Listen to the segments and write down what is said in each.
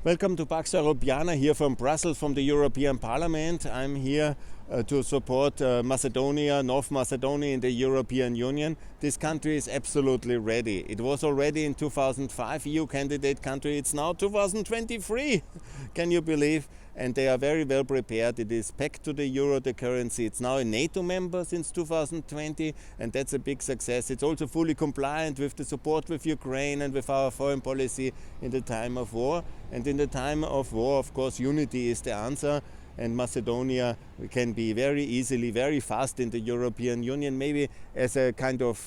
Welcome to Pax Europiana here from Brussels, from the European Parliament. I'm here to support Macedonia, North Macedonia in the European Union. This country is absolutely ready. It was already in 2005 EU candidate country. It's now 2023. Can you believe? And they are very well prepared. It is pegged to the euro, the currency. It's now a NATO member since 2020, and that's a big success. It's also fully compliant with the support with Ukraine and with our foreign policy in the time of war. And in the time of war, of course, unity is the answer. And Macedonia can be very easily, very fast in the European Union, maybe as a kind of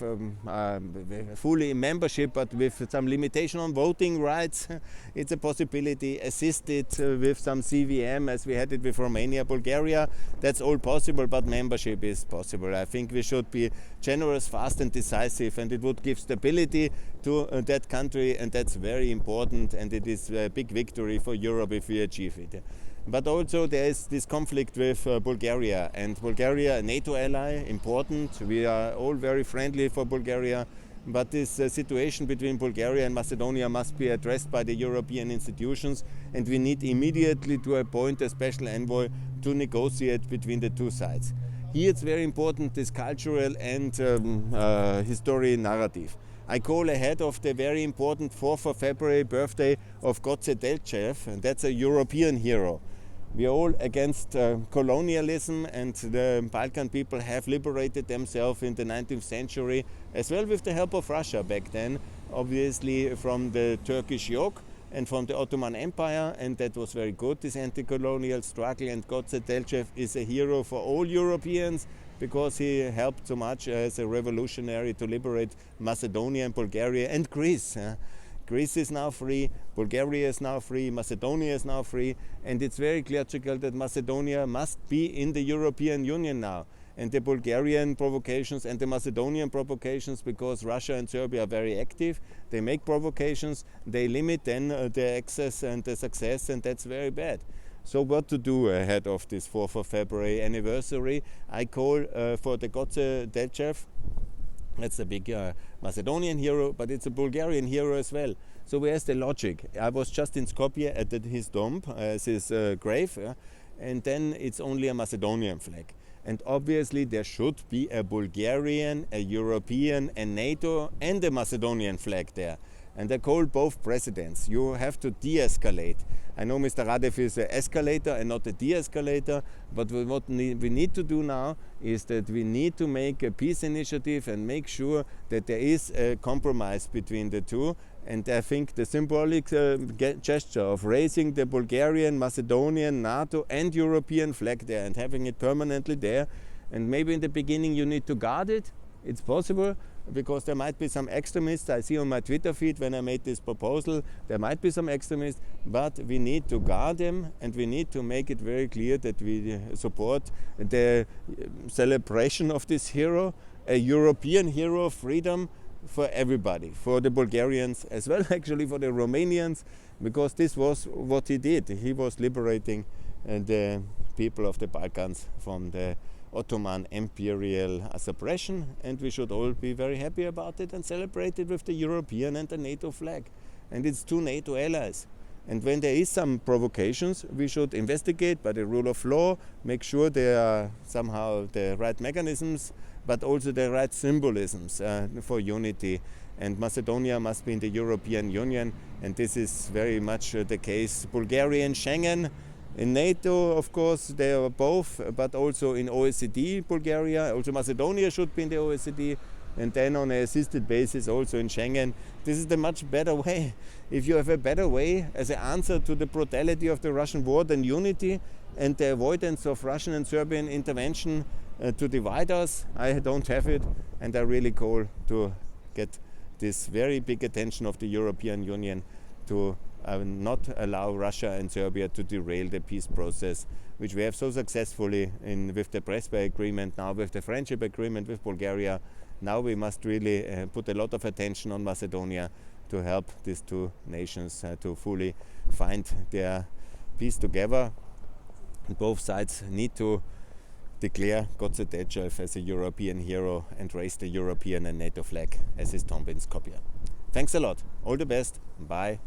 fully membership, but with some limitation on voting rights. It's a possibility, assisted with some CVM, as we had it with Romania, Bulgaria. That's all possible, but membership is possible. I think we should be generous, fast and decisive, and it would give stability to that country, and that's very important, and it is a big victory for Europe if we achieve it. But also there is this conflict with Bulgaria, and Bulgaria, a NATO ally, important. We are all very friendly for Bulgaria, but this situation between Bulgaria and Macedonia must be addressed by the European institutions, and we need immediately to appoint a special envoy to negotiate between the two sides. Here it's very important, this cultural and history narrative. I call ahead of the very important 4th of February birthday of Goce Delchev, and that's a European hero. We are all against colonialism, and the Balkan people have liberated themselves in the 19th century, as well with the help of Russia back then, obviously from the Turkish yoke and from the Ottoman Empire, and that was very good, this anti-colonial struggle, and Goce Delchev is a hero for all Europeans, because he helped so much as a revolutionary to liberate Macedonia and Bulgaria and Greece. Greece is now free, Bulgaria is now free, Macedonia is now free, and it's very logical that Macedonia must be in the European Union now. And the Bulgarian provocations and the Macedonian provocations, because Russia and Serbia are very active, they make provocations, they limit then the access and the success, and that's very bad. So what to do ahead of this 4th of February anniversary? I call for the Goce Delchev. That's a big Macedonian hero, but it's a Bulgarian hero as well. So where's the logic? I was just in Skopje at his tomb, his grave, and then it's only a Macedonian flag. And obviously there should be a Bulgarian, a European, a NATO and a Macedonian flag there. And I call both presidents. You have to de-escalate. I know Mr. Radev is an escalator and not a de-escalator, but what we need to do now is that we need to make a peace initiative and make sure that there is a compromise between the two. And I think the symbolic gesture of raising the Bulgarian, Macedonian, NATO and European flag there and having it permanently there, and maybe in the beginning you need to guard it. It's possible, because there might be some extremists. I see on my Twitter feed when I made this proposal, there might be some extremists, but we need to guard them, and we need to make it very clear that we support the celebration of this hero, a European hero of freedom for everybody, for the Bulgarians as well, actually for the Romanians, because this was what he did. He was liberating the people of the Balkans from the Ottoman imperial suppression, and we should all be very happy about it and celebrate it with the European and the NATO flag. And it's two NATO allies. And when there is some provocations, we should investigate by the rule of law, make sure there are somehow the right mechanisms, but also the right symbolisms for unity. And Macedonia must be in the European Union, and this is very much the case. Bulgaria and Schengen. In NATO, of course, they are both, but also in OECD, Bulgaria. Also Macedonia should be in the OECD, and then on an assisted basis also in Schengen. This is the much better way. If you have a better way as an answer to the brutality of the Russian war, then unity and the avoidance of Russian and Serbian intervention to divide us, I don't have it, and I really call to get this very big attention of the European Union to not allow Russia and Serbia to derail the peace process, which we have so successfully with the Prespa agreement, now with the friendship agreement with Bulgaria. Now we must really put a lot of attention on Macedonia to help these two nations to fully find their peace together. Both sides need to declare Goce Delchev as a European hero and raise the European and NATO flag as his tomb in Skopje. Thanks a lot. All the best. Bye.